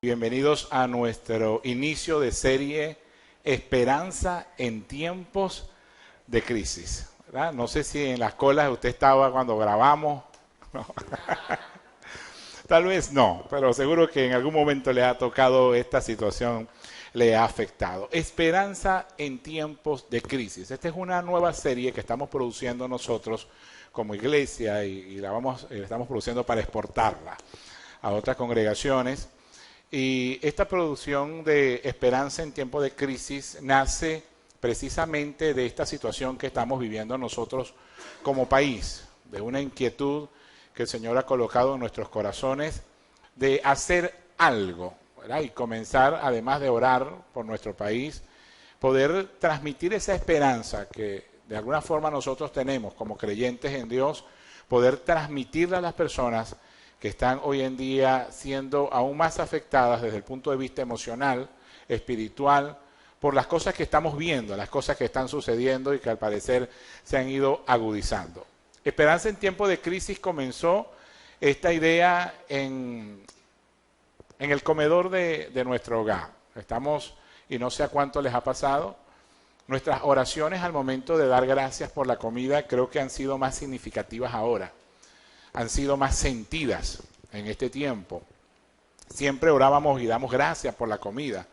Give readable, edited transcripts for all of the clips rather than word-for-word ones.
Bienvenidos a nuestro inicio de serie Esperanza en tiempos de crisis, ¿verdad? No sé si en las colas usted estaba cuando grabamos, no. Tal vez no, pero seguro que en algún momento le ha tocado esta situación, le ha afectado. Esperanza en tiempos de crisis. Esta es una nueva serie que estamos produciendo nosotros como iglesia y la estamos produciendo para exportarla a otras congregaciones. Y esta producción de Esperanza en tiempos de crisis nace precisamente de esta situación que estamos viviendo nosotros como país, de una inquietud que el Señor ha colocado en nuestros corazones de hacer algo, ¿verdad? Y comenzar, además de orar por nuestro país, poder transmitir esa esperanza que de alguna forma nosotros tenemos como creyentes en Dios, poder transmitirla a las personas que están hoy en día siendo aún más afectadas desde el punto de vista emocional, espiritual, por las cosas que estamos viendo, las cosas que están sucediendo y que al parecer se han ido agudizando. Esperanza en tiempo de crisis comenzó esta idea en el comedor de nuestro hogar. Estamos, y no sé a cuánto les ha pasado, nuestras oraciones al momento de dar gracias por la comida creo que han sido más significativas ahora. Han sido más sentidas en este tiempo. Siempre orábamos y damos gracias por la comida.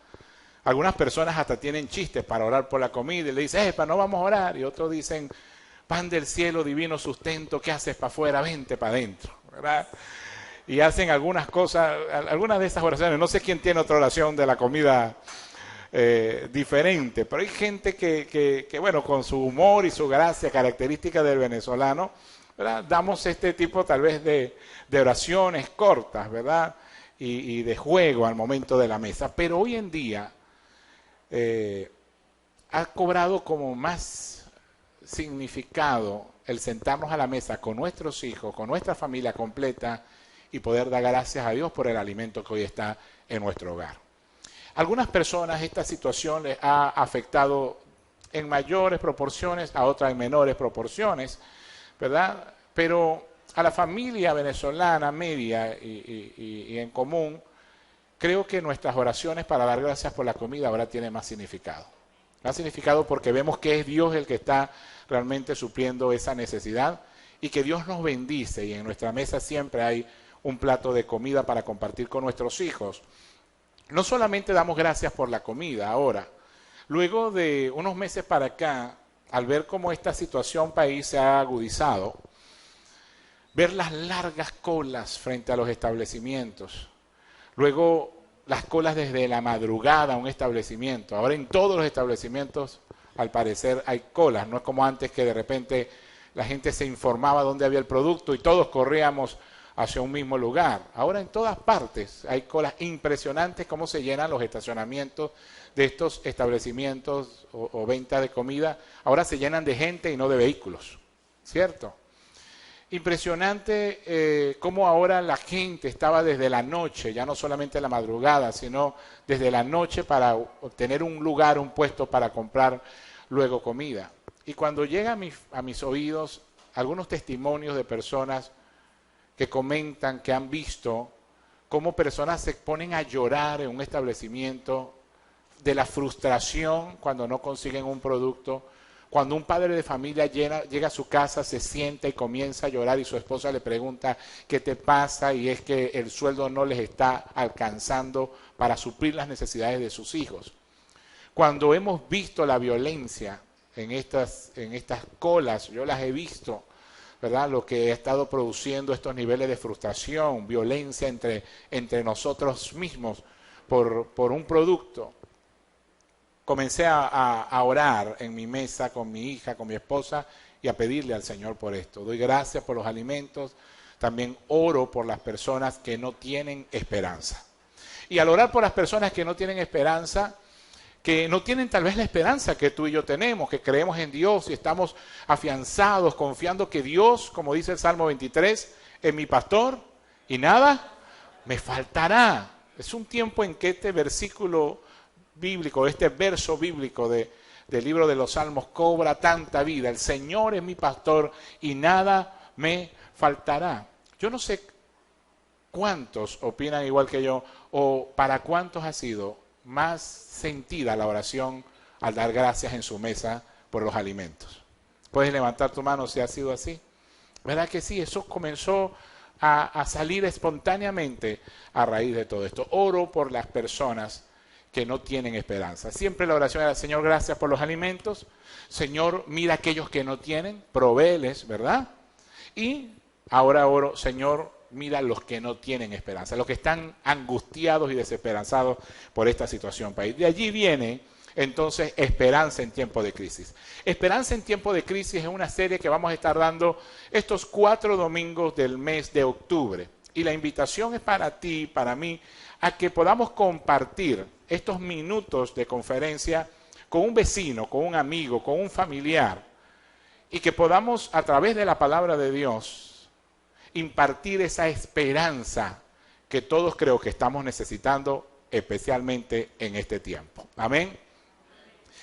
Algunas personas hasta tienen chistes para orar por la comida y le dicen, no vamos a orar. Y otros dicen, pan del cielo, divino sustento, ¿qué haces para afuera? Vente para adentro, ¿verdad? Y hacen algunas cosas, algunas de esas oraciones. No sé quién tiene otra oración de la comida diferente, pero hay gente que, bueno, con su humor y su gracia característica del venezolano, ¿verdad? Damos este tipo tal vez de oraciones cortas, ¿verdad? Y de juego al momento de la mesa. Pero hoy en día ha cobrado como más significado el sentarnos a la mesa con nuestros hijos, con nuestra familia completa y poder dar gracias a Dios por el alimento que hoy está en nuestro hogar. A algunas personas esta situación les ha afectado en mayores proporciones, a otras en menores proporciones, ¿verdad? Pero a la familia venezolana media y en común, creo que nuestras oraciones para dar gracias por la comida ahora tienen más significado. Más significado porque vemos que es Dios el que está realmente supliendo esa necesidad y que Dios nos bendice y en nuestra mesa siempre hay un plato de comida para compartir con nuestros hijos. No solamente damos gracias por la comida ahora, luego de unos meses para acá, al ver cómo esta situación país se ha agudizado, ver las largas colas frente a los establecimientos, luego las colas desde la madrugada a un establecimiento. Ahora en todos los establecimientos, al parecer, hay colas. No es como antes que de repente la gente se informaba dónde había el producto y todos corríamos hacia un mismo lugar. Ahora en todas partes hay colas impresionantes, cómo se llenan los estacionamientos de estos establecimientos o venta de comida. Ahora se llenan de gente y no de vehículos, ¿cierto? Impresionante cómo ahora la gente estaba desde la noche, ya no solamente la madrugada, sino desde la noche para obtener un lugar, un puesto para comprar luego comida. Y cuando llega a mis oídos algunos testimonios de personas que comentan que han visto cómo personas se ponen a llorar en un establecimiento de la frustración cuando no consiguen un producto. Cuando un padre de familia llega a su casa, se sienta y comienza a llorar y su esposa le pregunta ¿qué te pasa? Y es que el sueldo no les está alcanzando para suplir las necesidades de sus hijos. Cuando hemos visto la violencia en estas colas, yo las he visto, ¿verdad? Lo que ha estado produciendo estos niveles de frustración, violencia entre nosotros mismos por un producto. Comencé a orar en mi mesa con mi hija, con mi esposa y a pedirle al Señor por esto. Doy gracias por los alimentos, también oro por las personas que no tienen esperanza. Y al orar por las personas que no tienen esperanza, que no tienen tal vez la esperanza que tú y yo tenemos, que creemos en Dios y estamos afianzados, confiando que Dios, como dice el Salmo 23, es mi pastor y nada me faltará. Es un tiempo en que este versículo bíblico, este verso bíblico del libro de los Salmos cobra tanta vida. El Señor es mi pastor y nada me faltará. Yo no sé cuántos opinan igual que yo ¿O para cuántos ha sido más sentida la oración al dar gracias en su mesa por los alimentos? ¿Puedes levantar tu mano si ha sido así? ¿Verdad que sí? Eso comenzó a salir espontáneamente a raíz de todo esto. Oro por las personas que no tienen esperanza. Siempre la oración era: Señor, gracias por los alimentos. Señor, mira a aquellos que no tienen, provéeles, ¿verdad? Y ahora oro: Señor, mira a los que no tienen esperanza, los que están angustiados y desesperanzados por esta situación país. De allí viene entonces Esperanza en tiempo de crisis. Esperanza en tiempo de crisis es una serie que vamos a estar dando estos 4 domingos del mes de octubre. Y la invitación es para ti, para mí, a que podamos compartir estos minutos de conferencia con un vecino, con un amigo, con un familiar, y que podamos, a través de la palabra de Dios, impartir esa esperanza que todos creo que estamos necesitando, especialmente en este tiempo. Amén.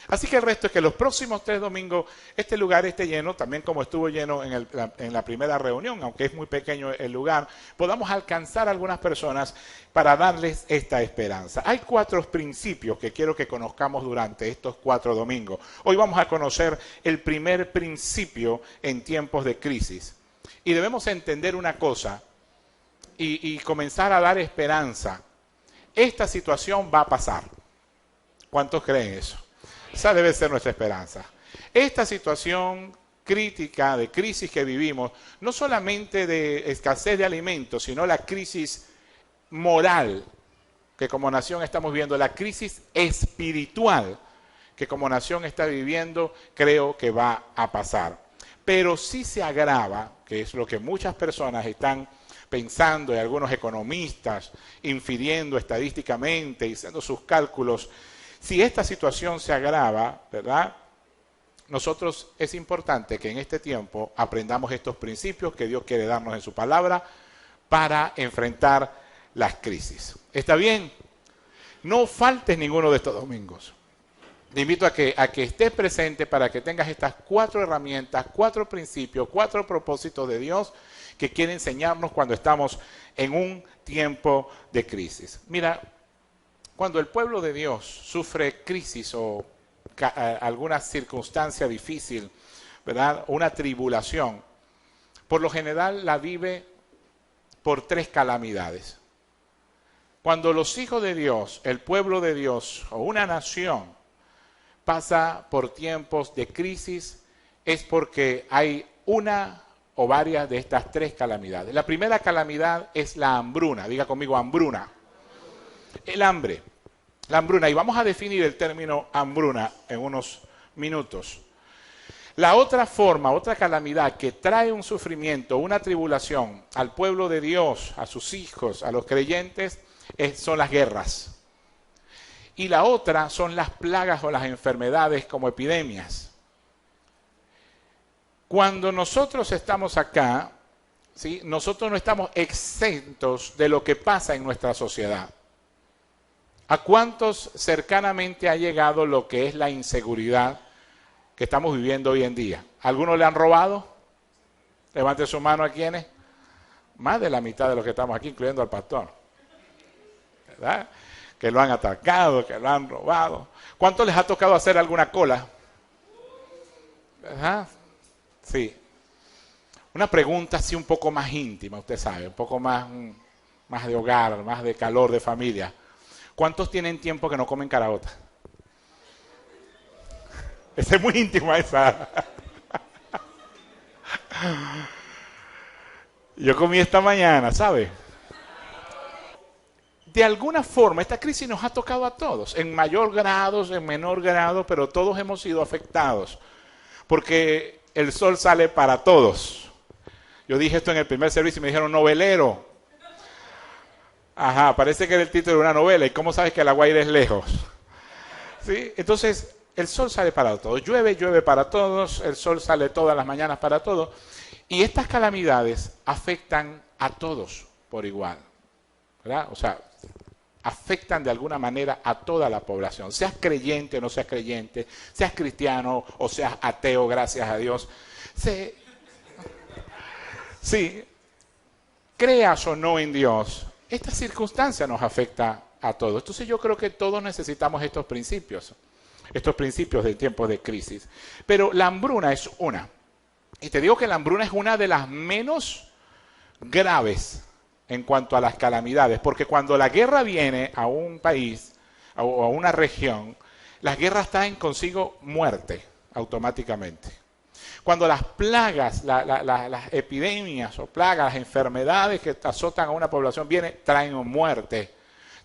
Así que el resto es que los próximos 3 domingos este lugar esté lleno, también como estuvo lleno en la primera reunión, aunque es muy pequeño el lugar, podamos alcanzar a algunas personas para darles esta esperanza. Hay 4 principios que quiero que conozcamos durante estos 4 domingos. Hoy vamos a conocer el primer principio en tiempos de crisis. Y debemos entender una cosa y comenzar a dar esperanza. Esta situación va a pasar. ¿Cuántos creen eso? Esa debe ser nuestra esperanza. Esta situación crítica, de crisis que vivimos, no solamente de escasez de alimentos, sino la crisis moral que como nación estamos viviendo, la crisis espiritual que como nación está viviendo, creo que va a pasar. Pero si se agrava, que es lo que muchas personas están pensando, y algunos economistas infiriendo estadísticamente y haciendo sus cálculos, si esta situación se agrava, ¿verdad? Nosotros es importante que en este tiempo aprendamos estos principios que Dios quiere darnos en su palabra para enfrentar las crisis. ¿Está bien? No faltes ninguno de estos domingos. Te invito a que estés presente para que tengas estas 4 herramientas, 4 principios, 4 propósitos de Dios que quiere enseñarnos cuando estamos en un tiempo de crisis. Mira, cuando el pueblo de Dios sufre crisis o alguna circunstancia difícil, ¿verdad? Una tribulación, por lo general la vive por 3 calamidades. Cuando los hijos de Dios, el pueblo de Dios o una nación pasa por tiempos de crisis, es porque hay una o varias de estas 3 calamidades. La primera calamidad es la hambruna. Diga conmigo, hambruna. El hambre, la hambruna, y vamos a definir el término hambruna en unos minutos. La otra forma, otra calamidad que trae un sufrimiento, una tribulación al pueblo de Dios, a sus hijos, a los creyentes, son las guerras. Y la otra son las plagas o las enfermedades como epidemias. Cuando nosotros estamos acá, ¿sí? Nosotros no estamos exentos de lo que pasa en nuestra sociedad. ¿A cuántos cercanamente ha llegado lo que es la inseguridad que estamos viviendo hoy en día? ¿Algunos le han robado? Levante su mano a quienes. Más de la mitad de los que estamos aquí, incluyendo al pastor. ¿Verdad? Que lo han atacado, que lo han robado. ¿Cuántos les ha tocado hacer alguna cola? ¿Verdad? Sí. Una pregunta así un poco más íntima, usted sabe, un poco más de hogar, más de calor, de familia. ¿Cuántos tienen tiempo que no comen caraota? Esa es muy íntima esa. Yo comí esta mañana, ¿sabe? De alguna forma, esta crisis nos ha tocado a todos, en mayor grado, en menor grado, pero todos hemos sido afectados, porque el sol sale para todos. Yo dije esto en el primer servicio y me dijeron, novelero. Ajá, parece que era el título de una novela. ¿Y cómo sabes que La Guaira es lejos? ¿Sí? Entonces, el sol sale para todos. Llueve para todos. El sol sale todas las mañanas para todos. Y estas calamidades afectan a todos por igual, ¿verdad? O sea, afectan de alguna manera a toda la población. Seas creyente o no seas creyente, seas cristiano o seas ateo, gracias a Dios. Sí, creas o no en Dios, esta circunstancia nos afecta a todos. Entonces yo creo que todos necesitamos estos principios del tiempo de crisis. Pero la hambruna es una. Y te digo que la hambruna es una de las menos graves en cuanto a las calamidades, porque cuando la guerra viene a un país o a una región, las guerras traen consigo muerte automáticamente. Cuando las plagas, las epidemias o plagas, las enfermedades que azotan a una población traen muerte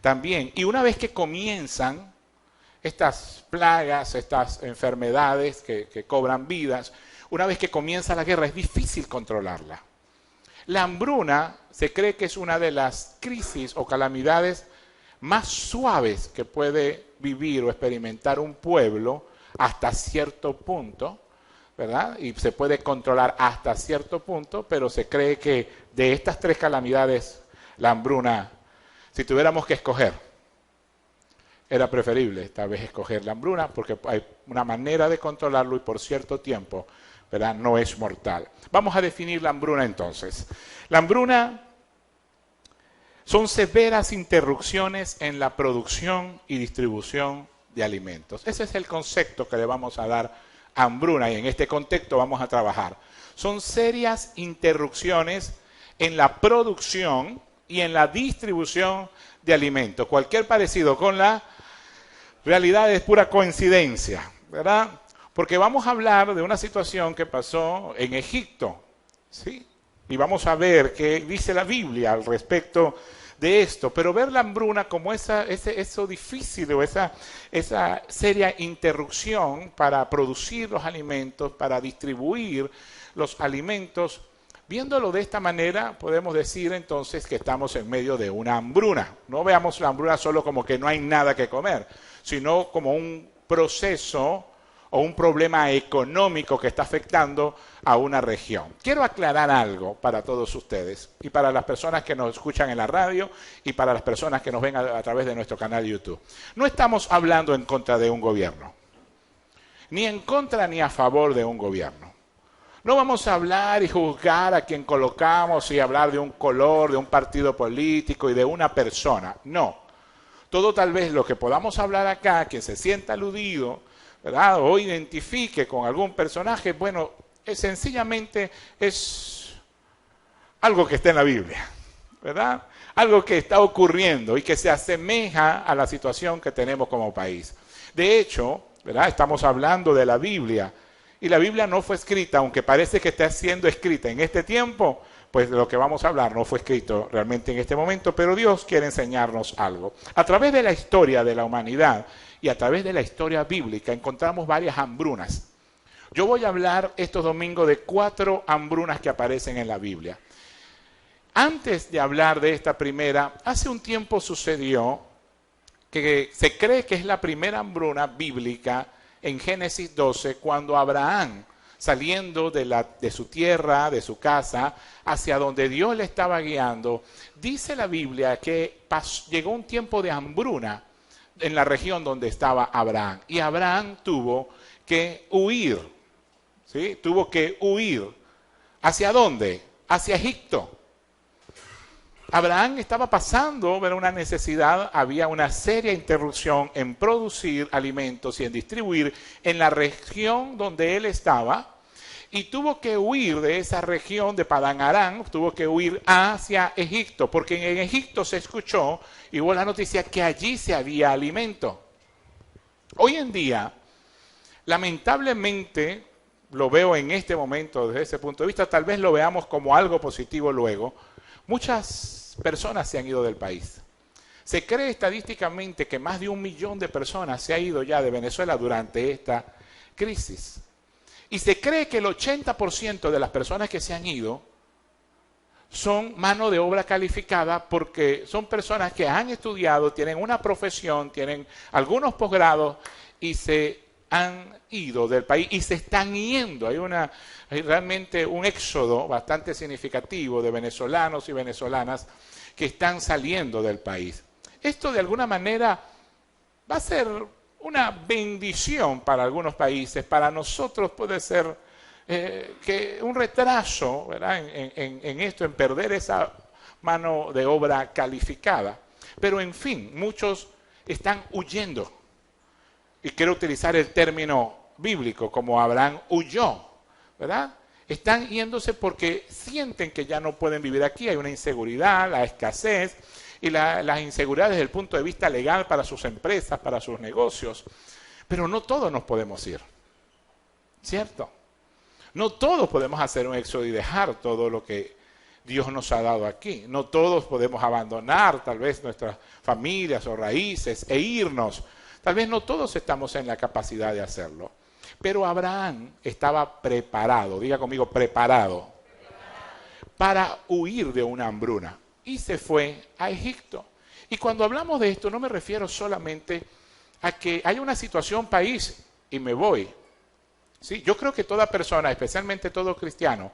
también. Y una vez que comienzan estas plagas, estas enfermedades que cobran vidas, una vez que comienza la guerra es difícil controlarla. La hambruna se cree que es una de las crisis o calamidades más suaves que puede vivir o experimentar un pueblo hasta cierto punto, ¿verdad? Y se puede controlar hasta cierto punto, pero se cree que de estas tres calamidades, la hambruna, si tuviéramos que escoger, era preferible tal vez escoger la hambruna porque hay una manera de controlarlo y por cierto tiempo, ¿verdad? No es mortal. Vamos a definir la hambruna entonces. La hambruna son severas interrupciones en la producción y distribución de alimentos. Ese es el concepto que le vamos a dar a hambruna y en este contexto vamos a trabajar. Son serias interrupciones en la producción y en la distribución de alimentos. Cualquier parecido con la realidad es pura coincidencia, ¿verdad? Porque vamos a hablar de una situación que pasó en Egipto, ¿sí? Y vamos a ver qué dice la Biblia al respecto de esto. Pero ver la hambruna como eso difícil o esa seria interrupción para producir los alimentos, para distribuir los alimentos, viéndolo de esta manera, podemos decir entonces que estamos en medio de una hambruna. No veamos la hambruna solo como que no hay nada que comer, sino como un proceso o un problema económico que está afectando a una región. Quiero aclarar algo para todos ustedes y para las personas que nos escuchan en la radio y para las personas que nos ven a través de nuestro canal de YouTube. No estamos hablando en contra de un gobierno, ni en contra ni a favor de un gobierno. No vamos a hablar y juzgar a quien colocamos y hablar de un color, de un partido político y de una persona. No. Todo tal vez lo que podamos hablar acá, quien se sienta aludido, ¿verdad? O identifique con algún personaje, bueno, sencillamente es algo que está en la Biblia, ¿verdad? Algo que está ocurriendo y que se asemeja a la situación que tenemos como país. De hecho, ¿verdad? Estamos hablando de la Biblia y la Biblia no fue escrita, aunque parece que está siendo escrita en este tiempo, pues de lo que vamos a hablar no fue escrito realmente en este momento, pero Dios quiere enseñarnos algo. A través de la historia de la humanidad y a través de la historia bíblica encontramos varias hambrunas. Yo voy a hablar estos domingos de 4 hambrunas que aparecen en la Biblia. Antes de hablar de esta primera, hace un tiempo sucedió que se cree que es la primera hambruna bíblica en Génesis 12, cuando Abraham, saliendo de su tierra, de su casa, hacia donde Dios le estaba guiando, dice la Biblia que llegó un tiempo de hambruna en la región donde estaba Abraham. Y Abraham tuvo que huir, ¿sí? Tuvo que huir. ¿Hacia dónde? Hacia Egipto. Abraham estaba pasando por una necesidad, había una seria interrupción en producir alimentos y en distribuir en la región donde él estaba, y tuvo que huir de esa región de Padán Aram, tuvo que huir hacia Egipto, porque en Egipto se escuchó y hubo la noticia que allí se había alimento. Hoy en día, lamentablemente, lo veo en este momento desde ese punto de vista, tal vez lo veamos como algo positivo luego, muchas personas se han ido del país. Se cree estadísticamente que más de 1 millón de personas se ha ido ya de Venezuela durante esta crisis. Y se cree que el 80% de las personas que se han ido son mano de obra calificada porque son personas que han estudiado, tienen una profesión, tienen algunos posgrados y se han ido del país y se están yendo. Hay realmente un éxodo bastante significativo de venezolanos y venezolanas que están saliendo del país. Esto de alguna manera va a ser una bendición para algunos países. Para nosotros puede ser que un retraso, ¿verdad? En esto, en perder esa mano de obra calificada. Pero en fin, muchos están huyendo. Y quiero utilizar el término bíblico, como Abraham huyó, ¿verdad? Están yéndose porque sienten que ya no pueden vivir aquí. Hay una inseguridad, la escasez y las inseguridades desde el punto de vista legal para sus empresas, para sus negocios. Pero no todos nos podemos ir, ¿cierto? No todos podemos hacer un éxodo y dejar todo lo que Dios nos ha dado aquí. No todos podemos abandonar tal vez nuestras familias o raíces e irnos. Tal vez no todos estamos en la capacidad de hacerlo. Pero Abraham estaba preparado, diga conmigo, preparado, para huir de una hambruna. Y se fue a Egipto. Y cuando hablamos de esto, no me refiero solamente a que hay una situación país y me voy. ¿Sí? Yo creo que toda persona, especialmente todo cristiano,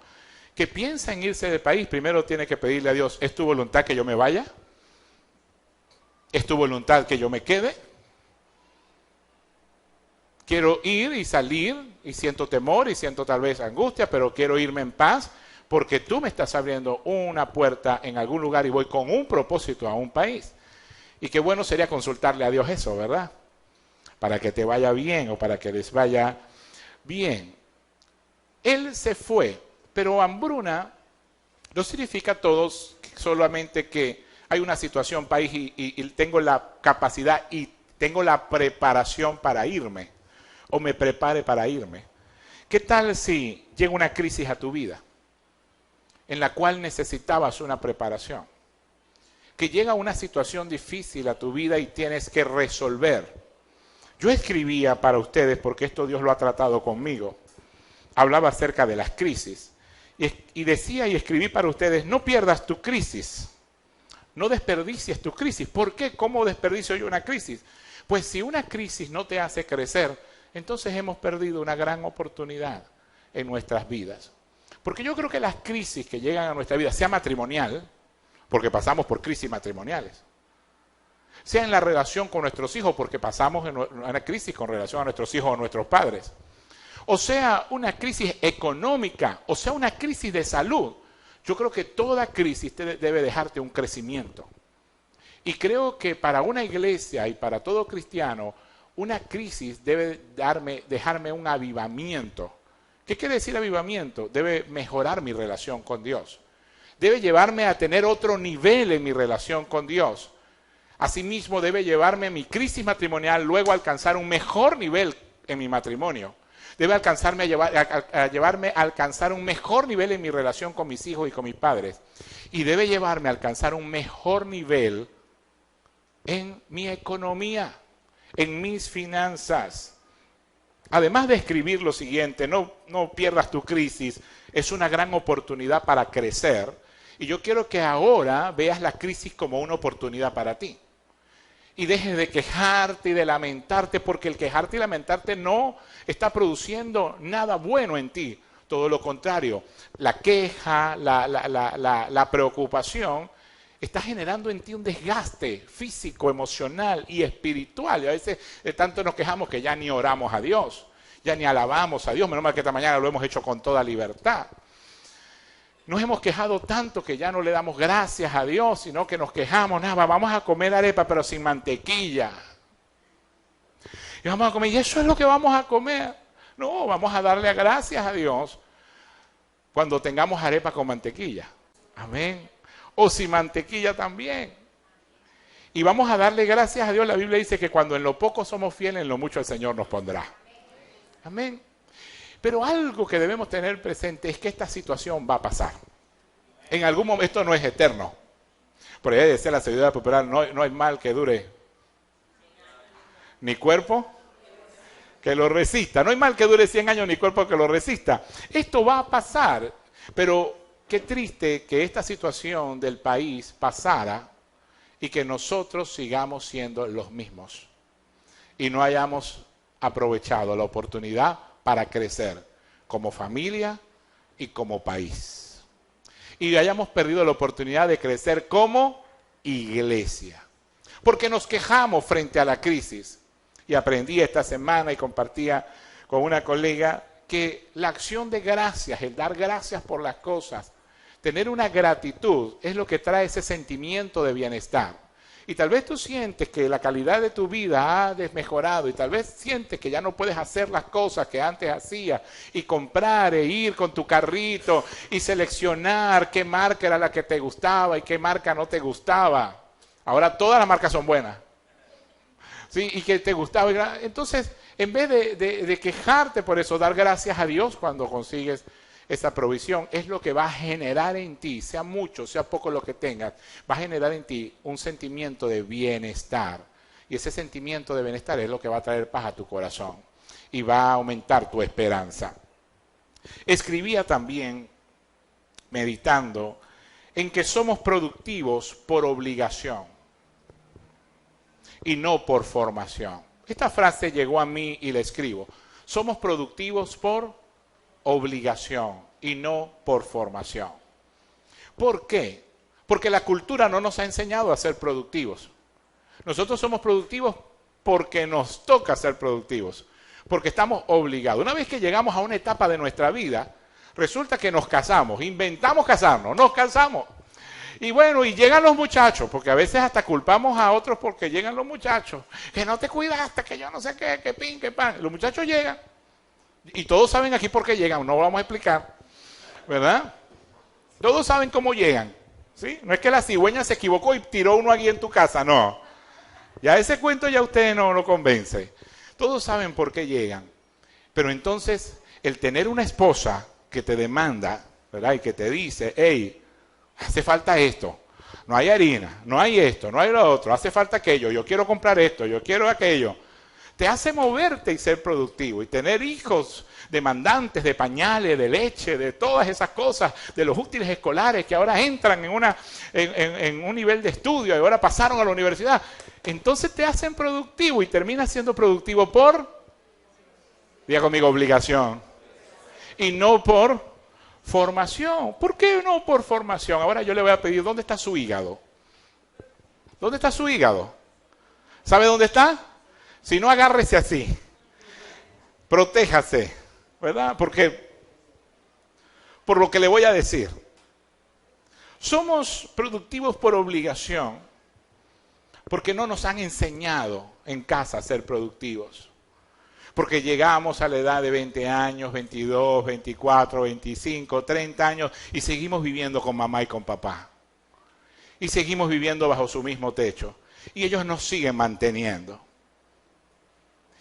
que piensa en irse del país, primero tiene que pedirle a Dios, ¿es tu voluntad que yo me vaya? ¿Es tu voluntad que yo me quede? Quiero ir y salir y siento temor y siento tal vez angustia, pero quiero irme en paz porque tú me estás abriendo una puerta en algún lugar y voy con un propósito a un país. Y qué bueno sería consultarle a Dios eso, ¿verdad? Para que te vaya bien o para que les vaya bien. Él se fue, pero hambruna no significa todos solamente que hay una situación país y tengo la capacidad y tengo la preparación para irme o me prepare para irme. ¿Qué tal si llega una crisis a tu vida en la cual necesitabas una preparación? Que llega una situación difícil a tu vida y tienes que resolver. Yo escribía para ustedes, porque esto Dios lo ha tratado conmigo, hablaba acerca de las crisis, y decía y escribí para ustedes, no pierdas tu crisis, no desperdicies tu crisis. ¿Por qué? ¿Cómo desperdicio yo una crisis? Pues si una crisis no te hace crecer, entonces hemos perdido una gran oportunidad en nuestras vidas. Porque yo creo que las crisis que llegan a nuestra vida, sea matrimonial, porque pasamos por crisis matrimoniales, sea en la relación con nuestros hijos, porque pasamos en una crisis con relación a nuestros hijos o nuestros padres, o sea una crisis económica, o sea una crisis de salud, yo creo que toda crisis debe dejarte un crecimiento. Y creo que para una iglesia y para todo cristiano, una crisis debe dejarme un avivamiento. ¿Qué quiere decir avivamiento? Debe mejorar mi relación con Dios. Debe llevarme a tener otro nivel en mi relación con Dios. Asimismo, debe llevarme mi crisis matrimonial luego a alcanzar un mejor nivel en mi matrimonio. Debe llevarme a alcanzar un mejor nivel en mi relación con mis hijos y con mis padres. Y debe llevarme a alcanzar un mejor nivel en mi economía, en mis finanzas. Además de escribir lo siguiente, no pierdas tu crisis, es una gran oportunidad para crecer. Y yo quiero que ahora veas la crisis como una oportunidad para ti. Y dejes de quejarte y de lamentarte, porque el quejarte y lamentarte no está produciendo nada bueno en ti. Todo lo contrario, la queja, la preocupación está generando en ti un desgaste físico, emocional y espiritual. Y a veces de tanto nos quejamos que ya ni oramos a Dios, ya ni alabamos a Dios. Menos mal que esta mañana lo hemos hecho con toda libertad. Nos hemos quejado tanto que ya no le damos gracias a Dios, sino que nos quejamos, nada, vamos a comer arepa pero sin mantequilla. Y vamos a comer, y eso es lo que vamos a comer. No, vamos a darle gracias a Dios cuando tengamos arepa con mantequilla. Amén. O sin mantequilla también. Y vamos a darle gracias a Dios. La Biblia dice que cuando en lo poco somos fieles, en lo mucho el Señor nos pondrá. Amén. Pero algo que debemos tener presente es que esta situación va a pasar. En algún momento, esto no es eterno. Por ahí decía la sabiduría popular, no hay mal que dure, ni cuerpo que lo resista. No hay mal que dure 100 años, ni cuerpo que lo resista. Esto va a pasar, pero qué triste que esta situación del país pasara y que nosotros sigamos siendo los mismos y no hayamos aprovechado la oportunidad para crecer como familia y como país. Y hayamos perdido la oportunidad de crecer como iglesia. Porque nos quejamos frente a la crisis. Y aprendí esta semana y compartía con una colega que la acción de gracias, el dar gracias por las cosas, Tener una gratitud es lo que trae ese sentimiento de bienestar. Y tal vez tú sientes que la calidad de tu vida ha desmejorado y tal vez sientes que ya no puedes hacer las cosas que antes hacías y comprar e ir con tu carrito y seleccionar qué marca era la que te gustaba y qué marca no te gustaba. Ahora todas las marcas son buenas. ¿Sí? Y que te gustaba. Entonces, en vez de quejarte por eso, dar gracias a Dios cuando consigues esa provisión, es lo que va a generar en ti, sea mucho, sea poco lo que tengas, va a generar en ti un sentimiento de bienestar. Y ese sentimiento de bienestar es lo que va a traer paz a tu corazón y va a aumentar tu esperanza. Escribía también, meditando, en que somos productivos por obligación y no por formación. Esta frase llegó a mí y la escribo. Somos productivos por obligación y no por formación. ¿Por qué? Porque la cultura no nos ha enseñado a ser productivos. Nosotros somos productivos porque nos toca ser productivos, porque estamos obligados. Una vez que llegamos a una etapa de nuestra vida, resulta que nos casamos, inventamos casarnos, nos casamos. Y bueno, y llegan los muchachos, porque a veces hasta culpamos a otros porque llegan los muchachos, que no te cuidaste, que yo no sé qué, que pin, que pan. Los muchachos llegan. Y todos saben aquí por qué llegan, no lo vamos a explicar, ¿verdad? Todos saben cómo llegan, ¿sí? No es que la cigüeña se equivocó y tiró uno aquí en tu casa, no. Ya ese cuento ya usted no lo convence. Todos saben por qué llegan. Pero entonces, el tener una esposa que te demanda, ¿verdad? Y que te dice, hey, hace falta esto, no hay harina, no hay esto, no hay lo otro, hace falta aquello, yo quiero comprar esto, yo quiero aquello. Te hace moverte y ser productivo y tener hijos demandantes de pañales, de leche, de todas esas cosas, de los útiles escolares que ahora entran en un nivel de estudio y ahora pasaron a la universidad. Entonces te hacen productivo y terminas siendo productivo por, diga conmigo, obligación y no por formación. ¿Por qué no por formación? Ahora yo le voy a pedir, ¿dónde está su hígado? ¿Dónde está su hígado? ¿Sabe dónde está? Si no, agárrese así, protéjase, ¿verdad? Porque, por lo que le voy a decir, somos productivos por obligación, porque no nos han enseñado en casa a ser productivos. Porque llegamos a la edad de 20 años, 22, 24, 25, 30 años y seguimos viviendo con mamá y con papá. Y seguimos viviendo bajo su mismo techo. Y ellos nos siguen manteniendo.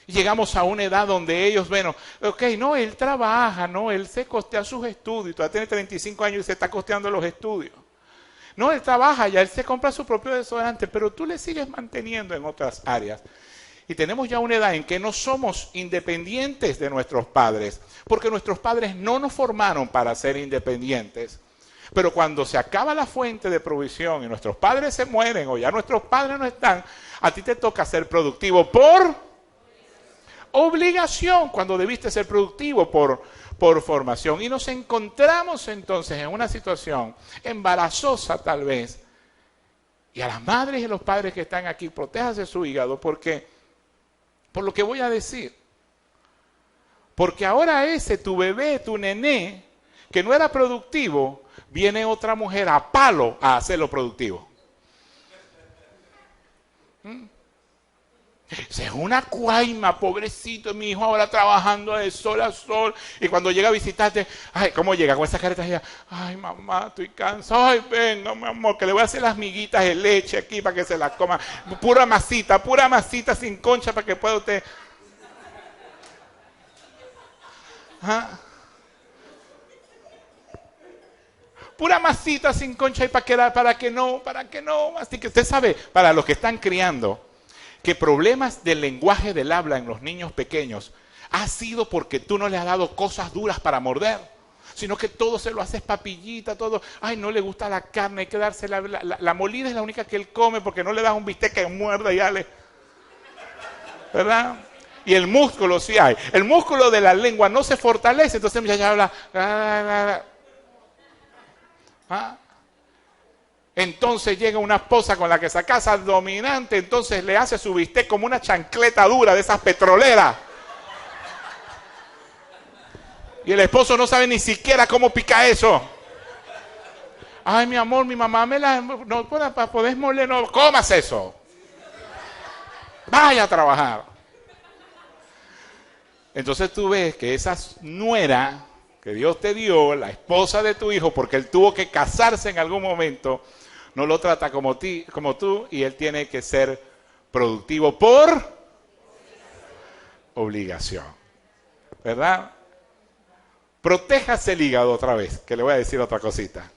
Y llegamos a una edad donde ellos, bueno, ok, no, él trabaja, no, él se costea sus estudios, todavía tiene 35 años y se está costeando los estudios. No, él trabaja ya, él se compra su propio desodorante, pero tú le sigues manteniendo en otras áreas. Y tenemos ya una edad en que no somos independientes de nuestros padres, porque nuestros padres no nos formaron para ser independientes. Pero cuando se acaba la fuente de provisión y nuestros padres se mueren o ya nuestros padres no están, a ti te toca ser productivo por obligación, cuando debiste ser productivo por formación. Y nos encontramos entonces en una situación embarazosa tal vez. Y a las madres y los padres que están aquí, protéjase su hígado porque, por lo que voy a decir, porque ahora ese, tu bebé, tu nené, que no era productivo, viene otra mujer a palo a hacerlo productivo. Es una cuaima, pobrecito, mi hijo ahora trabajando de sol a sol. Y cuando llega a visitarte, ay, ¿cómo llega? Con esas caretas ya, ay, mamá, estoy cansado. Ay, venga, mi amor, que le voy a hacer las miguitas de leche aquí para que se las coma. Pura masita sin concha para que pueda usted. ¿Ah? Pura masita sin concha y para que no. Así que usted sabe, para los que están criando, que problemas del lenguaje del habla en los niños pequeños ha sido porque tú no le has dado cosas duras para morder, sino que todo se lo haces papillita, todo, ay, no le gusta la carne, hay que darse la molida es la única que él come porque no le das un bistec que muerda y dale, ¿verdad? Y el músculo sí hay, el músculo de la lengua no se fortalece, entonces ya habla, ¿ah? Entonces llega una esposa con la que se casa dominante, entonces le hace su bistec como una chancleta dura de esas petroleras. Y el esposo no sabe ni siquiera cómo pica eso. Ay, mi amor, mi mamá me la... No, para poder moler, no, comas eso. Vaya a trabajar. Entonces tú ves que esa nuera que Dios te dio, la esposa de tu hijo, porque él tuvo que casarse en algún momento, no lo trata como tú, y él tiene que ser productivo por obligación. ¿Verdad? Protéjase el hígado otra vez, que le voy a decir otra cosita.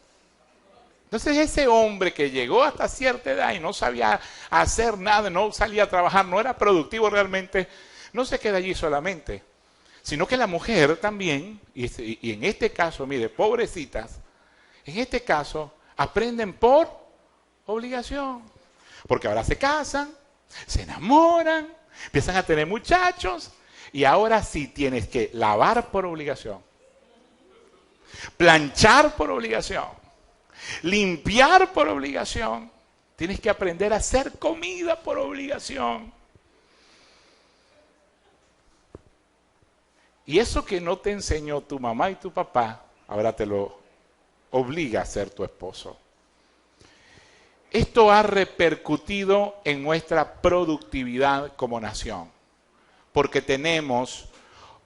Entonces ese hombre que llegó hasta cierta edad y no sabía hacer nada, no salía a trabajar, no era productivo realmente, no se queda allí solamente, sino que la mujer también, y en este caso, mire, pobrecitas, en este caso aprenden por obligación, porque ahora se casan, se enamoran, empiezan a tener muchachos, y ahora sí tienes que lavar por obligación, planchar por obligación, limpiar por obligación. Tienes que aprender a hacer comida por obligación. Y eso que no te enseñó tu mamá y tu papá, ahora te lo obliga a ser tu esposo. Esto ha repercutido en nuestra productividad como nación, porque tenemos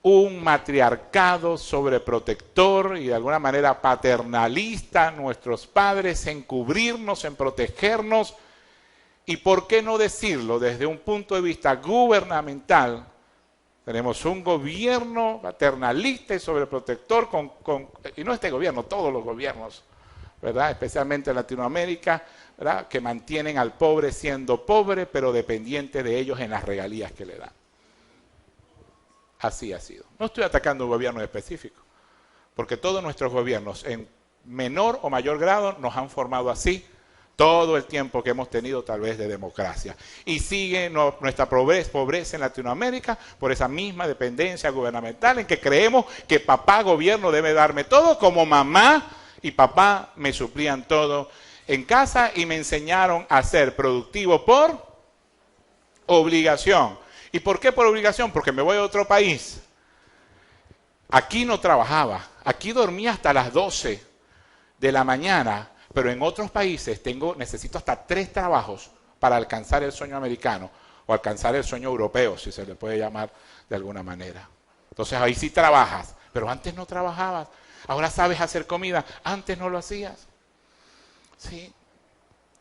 un matriarcado sobreprotector y de alguna manera paternalista, nuestros padres en cubrirnos, en protegernos, y por qué no decirlo desde un punto de vista gubernamental, tenemos un gobierno paternalista y sobreprotector, y no este gobierno, todos los gobiernos, ¿verdad? Especialmente en Latinoamérica, ¿verdad? Que mantienen al pobre siendo pobre, pero dependiente de ellos en las regalías que le dan. Así ha sido. No estoy atacando un gobierno específico, porque todos nuestros gobiernos, en menor o mayor grado, nos han formado así todo el tiempo que hemos tenido tal vez de democracia. Y sigue nuestra pobreza en Latinoamérica por esa misma dependencia gubernamental en que creemos que papá gobierno debe darme todo, como mamá y papá me suplían todo en casa y me enseñaron a ser productivo por obligación. ¿Y por qué por obligación? Porque me voy a otro país. Aquí no trabajaba, aquí dormía hasta las 12 de la mañana, pero en otros países necesito hasta 3 trabajos para alcanzar el sueño americano o alcanzar el sueño europeo, si se le puede llamar de alguna manera. Entonces ahí sí trabajas, pero antes no trabajabas. Ahora sabes hacer comida, antes no lo hacías. Sí.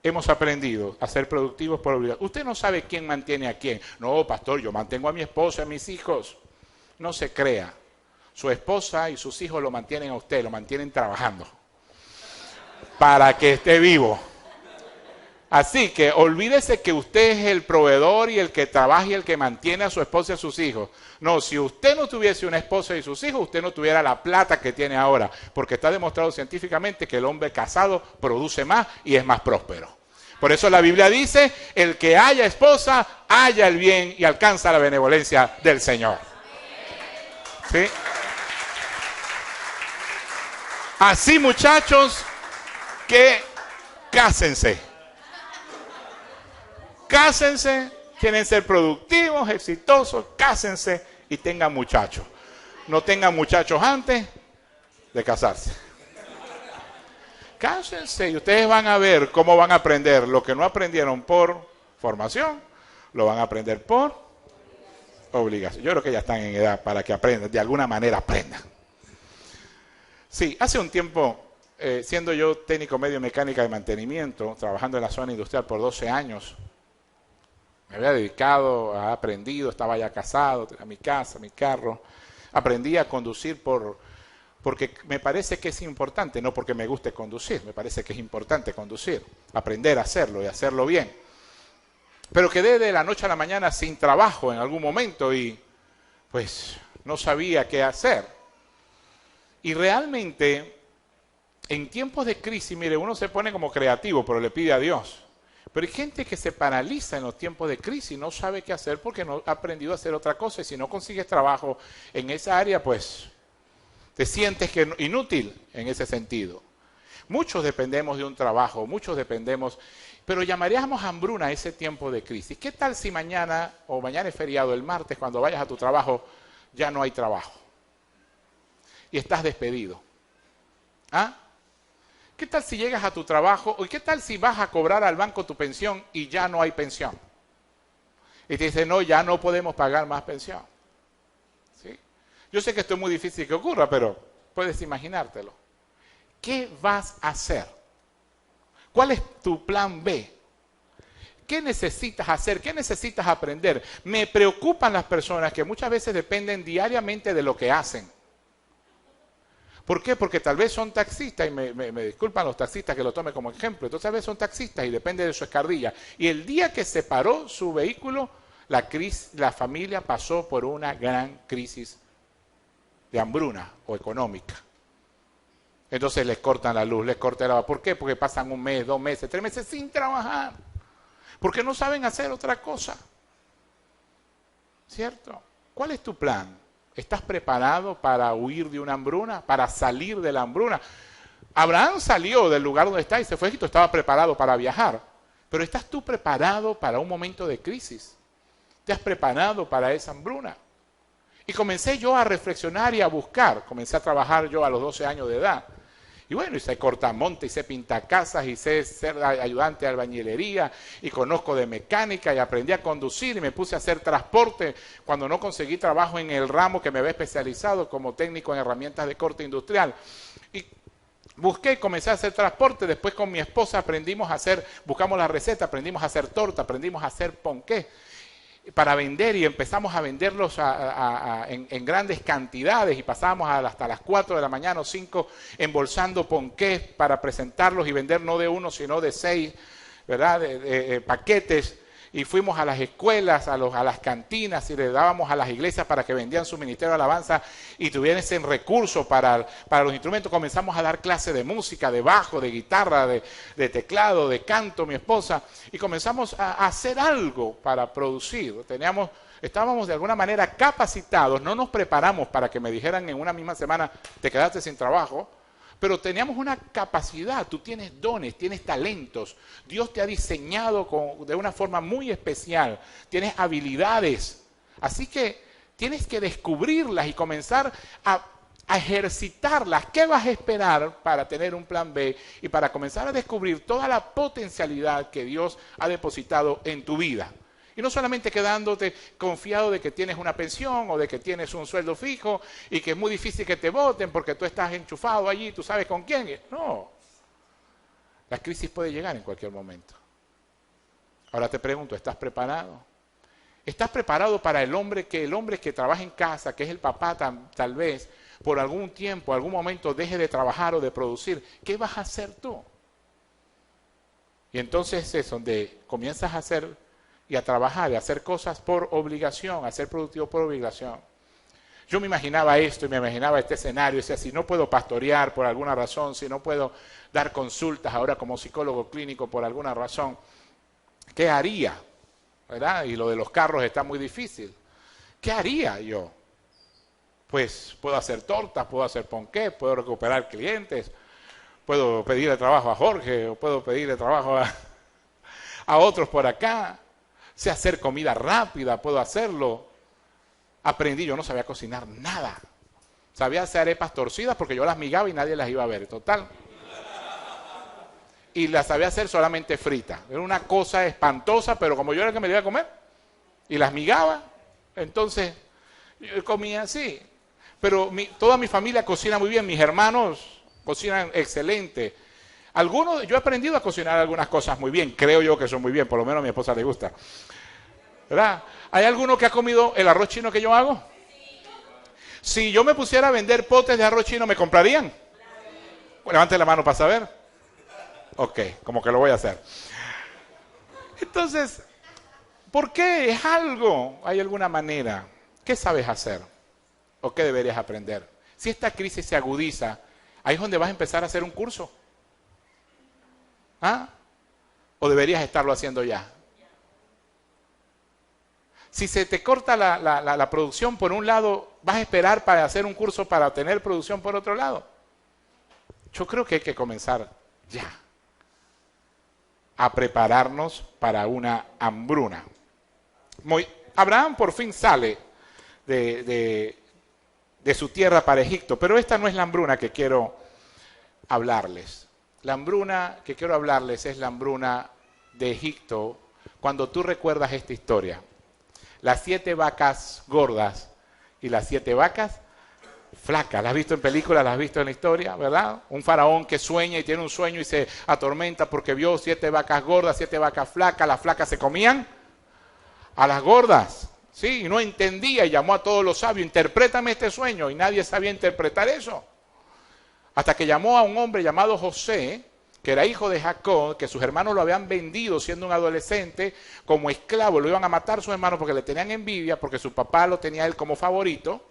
Hemos aprendido a ser productivos por obligación. Usted no sabe quién mantiene a quién. No, pastor, yo mantengo a mi esposa, a mis hijos. No se crea. Su esposa y sus hijos lo mantienen a usted, lo mantienen trabajando para que esté vivo. Así que olvídese que usted es el proveedor y el que trabaja y el que mantiene a su esposa y a sus hijos. No, si usted no tuviese una esposa y sus hijos, usted no tuviera la plata que tiene ahora, porque está demostrado científicamente que el hombre casado produce más y es más próspero. Por eso la Biblia dice, el que haya esposa, haya el bien y alcanza la benevolencia del Señor. ¿Sí? Así, muchachos, que cásense. Cásense, quieren ser productivos, exitosos, cásense y tengan muchachos. No tengan muchachos antes de casarse. Cásense y ustedes van a ver cómo van a aprender lo que no aprendieron por formación, lo van a aprender por obligación. Yo creo que ya están en edad para que aprendan, de alguna manera aprendan. Sí, hace un tiempo, siendo yo técnico medio mecánica de mantenimiento, trabajando en la zona industrial por 12 años, me había dedicado, había aprendido, estaba ya casado, tenía mi casa, mi carro. Aprendí a conducir porque me parece que es importante, no porque me guste conducir, me parece que es importante conducir, aprender a hacerlo y hacerlo bien. Pero quedé de la noche a la mañana sin trabajo en algún momento y pues no sabía qué hacer. Y realmente, en tiempos de crisis, mire, uno se pone como creativo, pero le pide a Dios. Pero hay gente que se paraliza en los tiempos de crisis y no sabe qué hacer porque no ha aprendido a hacer otra cosa. Y si no consigues trabajo en esa área, pues te sientes inútil en ese sentido. Muchos dependemos de un trabajo, muchos dependemos, pero llamaríamos hambruna a ese tiempo de crisis. ¿Qué tal si mañana, o mañana es feriado, el martes, cuando vayas a tu trabajo, ya no hay trabajo? Y estás despedido. ¿Ah? ¿Qué tal si llegas a tu trabajo? ¿Y qué tal si vas a cobrar al banco tu pensión y ya no hay pensión? Y te dicen, no, ya no podemos pagar más pensión. ¿Sí? Yo sé que esto es muy difícil que ocurra, pero puedes imaginártelo. ¿Qué vas a hacer? ¿Cuál es tu plan B? ¿Qué necesitas hacer? ¿Qué necesitas aprender? Me preocupan las personas que muchas veces dependen diariamente de lo que hacen. ¿Por qué? Porque tal vez son taxistas, y me disculpan los taxistas que lo tomen como ejemplo, entonces tal vez son taxistas y depende de su escardilla. Y el día que se paró su vehículo, la familia pasó por una gran crisis de hambruna o económica. Entonces les cortan la luz, les cortan el agua. ¿Por qué? Porque pasan 1 mes, 2 meses, 3 meses sin trabajar. Porque no saben hacer otra cosa. ¿Cierto? ¿Cuál es tu plan? ¿Estás preparado para huir de una hambruna? ¿Para salir de la hambruna? Abraham salió del lugar donde está y se fue a Egipto, estaba preparado para viajar. Pero ¿estás tú preparado para un momento de crisis? ¿Te has preparado para esa hambruna? Y comencé yo a reflexionar y a buscar. Comencé a trabajar yo a los 12 años de edad. Y bueno, y sé cortamonte, y sé pintar casas, y sé ser ayudante de albañilería, y conozco de mecánica, y aprendí a conducir, y me puse a hacer transporte cuando no conseguí trabajo en el ramo que me había especializado como técnico en herramientas de corte industrial. Y busqué y comencé a hacer transporte, después con mi esposa buscamos la receta, aprendimos a hacer torta, aprendimos a hacer ponqué para vender y empezamos a venderlos en grandes cantidades y pasábamos hasta las 4 de la mañana o 5 embolsando ponqués para presentarlos y vender no de 1 sino de 6, ¿verdad? Paquetes. Y fuimos a las escuelas, a las cantinas y le dábamos a las iglesias para que vendían su ministerio de alabanza y tuviesen recursos para los instrumentos. Comenzamos a dar clases de música, de bajo, de guitarra, de teclado, de canto, mi esposa. Y comenzamos a hacer algo para producir. Estábamos de alguna manera capacitados, no nos preparamos para que me dijeran en una misma semana, te quedaste sin trabajo. Pero teníamos una capacidad, tú tienes dones, tienes talentos, Dios te ha diseñado de una forma muy especial, tienes habilidades, así que tienes que descubrirlas y comenzar a ejercitarlas. ¿Qué vas a esperar para tener un plan B y para comenzar a descubrir toda la potencialidad que Dios ha depositado en tu vida? Y no solamente quedándote confiado de que tienes una pensión o de que tienes un sueldo fijo y que es muy difícil que te voten porque tú estás enchufado allí, tú sabes con quién. No, la crisis puede llegar en cualquier momento. Ahora te pregunto, ¿estás preparado? ¿Estás preparado para el hombre que trabaja en casa, que es el papá tal vez, por algún tiempo, algún momento deje de trabajar o de producir? ¿Qué vas a hacer tú? Y entonces es donde comienzas a hacer y a trabajar y a hacer cosas por obligación, a ser productivo por obligación. Yo me imaginaba esto y me imaginaba este escenario, y decía, si no puedo pastorear por alguna razón, si no puedo dar consultas ahora como psicólogo clínico por alguna razón, ¿qué haría? ¿Verdad? Y lo de los carros está muy difícil. ¿Qué haría yo? Pues puedo hacer tortas, puedo hacer ponqué, puedo recuperar clientes, puedo pedirle trabajo a Jorge, o puedo pedirle trabajo a otros por acá. Sé hacer comida rápida, puedo hacerlo. Aprendí, yo no sabía cocinar nada. Sabía hacer arepas torcidas porque yo las migaba y nadie las iba a ver, total. Y las sabía hacer solamente fritas. Era una cosa espantosa, pero como yo era el que me iba a comer, y las migaba, entonces yo comía así. Pero toda mi familia cocina muy bien, mis hermanos cocinan excelente. Yo he aprendido a cocinar algunas cosas muy bien, creo yo que son muy bien, por lo menos a mi esposa le gusta. ¿Verdad? ¿Hay alguno que ha comido el arroz chino que yo hago? Si yo me pusiera a vender potes de arroz chino, ¿me comprarían? Levante la mano para saber. Ok, como que lo voy a hacer. Entonces, ¿por qué? Es algo, hay alguna manera. ¿Qué sabes hacer? ¿O qué deberías aprender? Si esta crisis se agudiza, ahí es donde vas a empezar a hacer un curso. ¿Ah? ¿O deberías estarlo haciendo ya? Si se te corta la producción por un lado, ¿vas a esperar para hacer un curso para tener producción por otro lado? Yo creo que hay que comenzar ya a prepararnos para una hambruna. Abraham por fin sale de su tierra para Egipto, pero esta no es la hambruna que quiero hablarles. La hambruna que quiero hablarles es la hambruna de Egipto, cuando tú recuerdas esta historia. Las 7 vacas gordas y las 7 vacas flacas. ¿Las has visto en películas? ¿Las has visto en la historia? ¿Verdad? Un faraón que sueña y tiene un sueño y se atormenta porque vio 7 vacas gordas, 7 vacas flacas. Las flacas se comían a las gordas. Sí, y no entendía y llamó a todos los sabios, interprétame este sueño, y nadie sabía interpretar eso. Hasta que llamó a un hombre llamado José, que era hijo de Jacob, que sus hermanos lo habían vendido siendo un adolescente como esclavo, lo iban a matar sus hermanos porque le tenían envidia, porque su papá lo tenía él como favorito.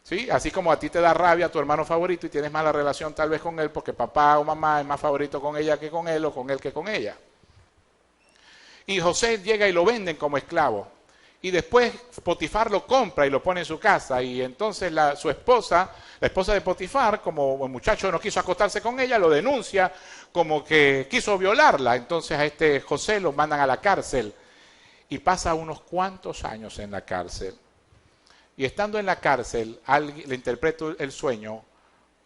¿Sí? Así como a ti te da rabia a tu hermano favorito y tienes mala relación tal vez con él porque papá o mamá es más favorito con ella que con él o con él que con ella. Y José llega y lo venden como esclavo. Y después Potifar lo compra y lo pone en su casa. Y entonces su esposa, la esposa de Potifar, como el muchacho no quiso acostarse con ella, lo denuncia como que quiso violarla. Entonces a este José lo mandan a la cárcel. Y pasa unos cuantos años en la cárcel. Y estando en la cárcel, le interpreto el sueño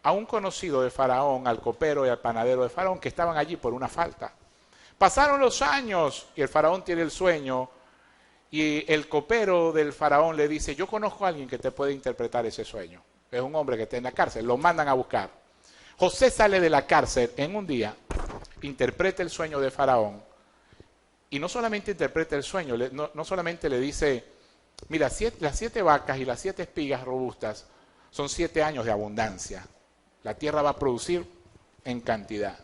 a un conocido de Faraón, al copero y al panadero de Faraón, que estaban allí por una falta. Pasaron los años y el Faraón tiene el sueño. Y el copero del Faraón le dice, yo conozco a alguien que te puede interpretar ese sueño. Es un hombre que está en la cárcel, lo mandan a buscar. José sale de la cárcel en un día, interpreta el sueño de Faraón. Y no solamente interpreta el sueño, no solamente le dice, mira, las 7 vacas y las 7 espigas robustas son 7 años de abundancia. La tierra va a producir en cantidad.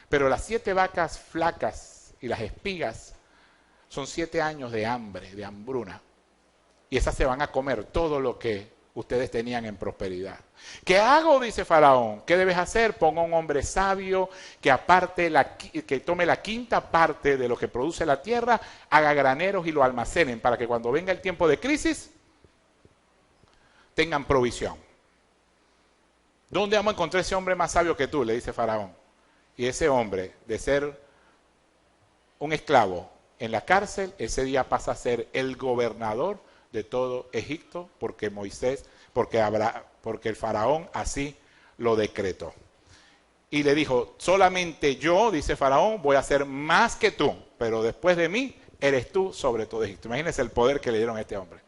Pero las 7 vacas flacas y las espigas son 7 años de hambre, de hambruna. Y esas se van a comer todo lo que ustedes tenían en prosperidad. ¿Qué hago? Dice Faraón. ¿Qué debes hacer? Ponga un hombre sabio que tome la quinta parte de lo que produce la tierra, haga graneros y lo almacenen para que cuando venga el tiempo de crisis tengan provisión. ¿Dónde vamos a encontrar ese hombre más sabio que tú? Le dice Faraón. Y ese hombre, de ser un esclavo en la cárcel, ese día pasa a ser el gobernador de todo Egipto, porque el faraón así lo decretó. Y le dijo, solamente yo, dice Faraón, voy a hacer más que tú, pero después de mí eres tú sobre todo Egipto. Imagínense el poder que le dieron a este hombre.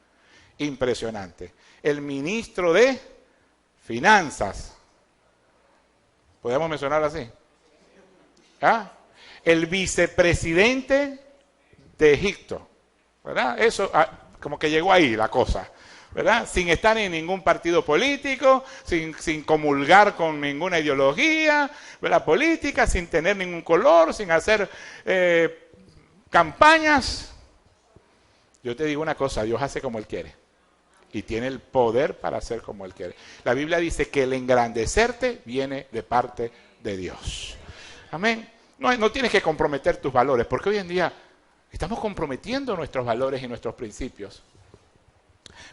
Impresionante. El ministro de Finanzas. ¿Podemos mencionarlo así? ¿Ah? El vicepresidente de Egipto, ¿verdad? Eso, como que llegó ahí la cosa, ¿verdad? Sin estar en ningún partido político, sin comulgar con ninguna ideología, ¿verdad? Política, sin tener ningún color, sin hacer campañas. Yo te digo una cosa, Dios hace como Él quiere y tiene el poder para hacer como Él quiere. La Biblia dice que el engrandecerte viene de parte de Dios. Amén. No tienes que comprometer tus valores, porque hoy en día estamos comprometiendo nuestros valores y nuestros principios.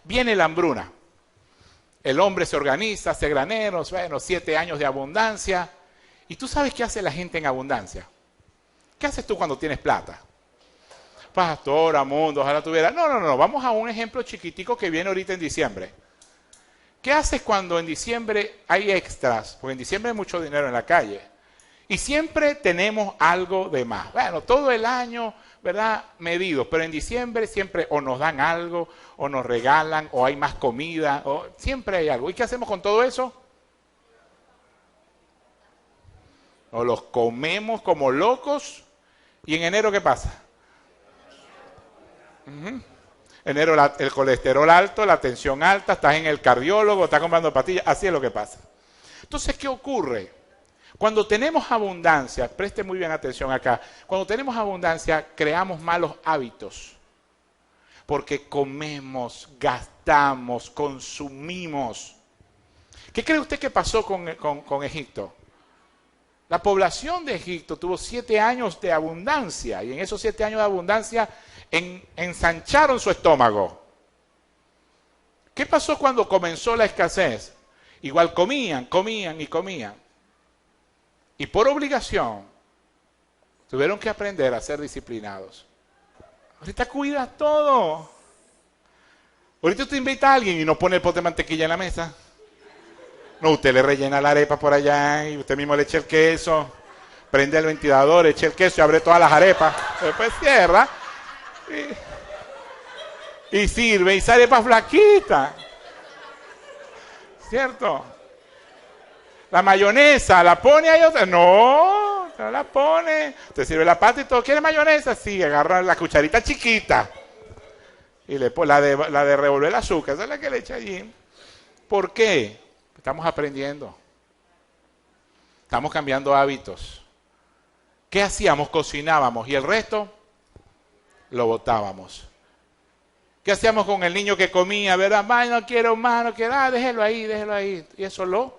Viene la hambruna. El hombre se organiza, hace graneros, 7 años de abundancia. ¿Y tú sabes qué hace la gente en abundancia? ¿Qué haces tú cuando tienes plata? Pastor, Amundo, ojalá tuviera. No. Vamos a un ejemplo chiquitico que viene ahorita en diciembre. ¿Qué haces cuando en diciembre hay extras? Porque en diciembre hay mucho dinero en la calle. Y siempre tenemos algo de más. Bueno, todo el año, ¿verdad? Medido, pero en diciembre siempre o nos dan algo, o nos regalan, o hay más comida, o siempre hay algo. ¿Y qué hacemos con todo eso? Nos los comemos como locos. ¿Y en enero qué pasa? Enero el colesterol alto, la tensión alta, estás en el cardiólogo, estás comprando pastillas, así es lo que pasa. Entonces, ¿qué ocurre? Cuando tenemos abundancia, preste muy bien atención acá, cuando tenemos abundancia creamos malos hábitos, porque comemos, gastamos, consumimos. ¿Qué cree usted que pasó con Egipto? La población de Egipto tuvo 7 años de abundancia, y en esos 7 años de abundancia ensancharon su estómago. ¿Qué pasó cuando comenzó la escasez? Igual comían. Y por obligación, tuvieron que aprender a ser disciplinados. Ahorita cuidas todo. Ahorita usted invita a alguien y no pone el pote de mantequilla en la mesa. No, usted le rellena la arepa por allá y usted mismo le echa el queso. Prende el ventilador, echa el queso y abre todas las arepas. Después cierra y sirve y sale arepas flaquitas. ¿Cierto? La mayonesa, ¿la pone ahí otra? No, no la pone. Te sirve la pasta y todo. ¿Quiere mayonesa? Sí, agarra la cucharita chiquita. Y le pone la de revolver el azúcar, esa es la que le echa allí. ¿Por qué? Estamos aprendiendo. Estamos cambiando hábitos. ¿Qué hacíamos? Cocinábamos y el resto lo botábamos. ¿Qué hacíamos con el niño que comía? ¿Verdad? No quiero más, no quiero, déjelo ahí, déjelo ahí. Y eso lo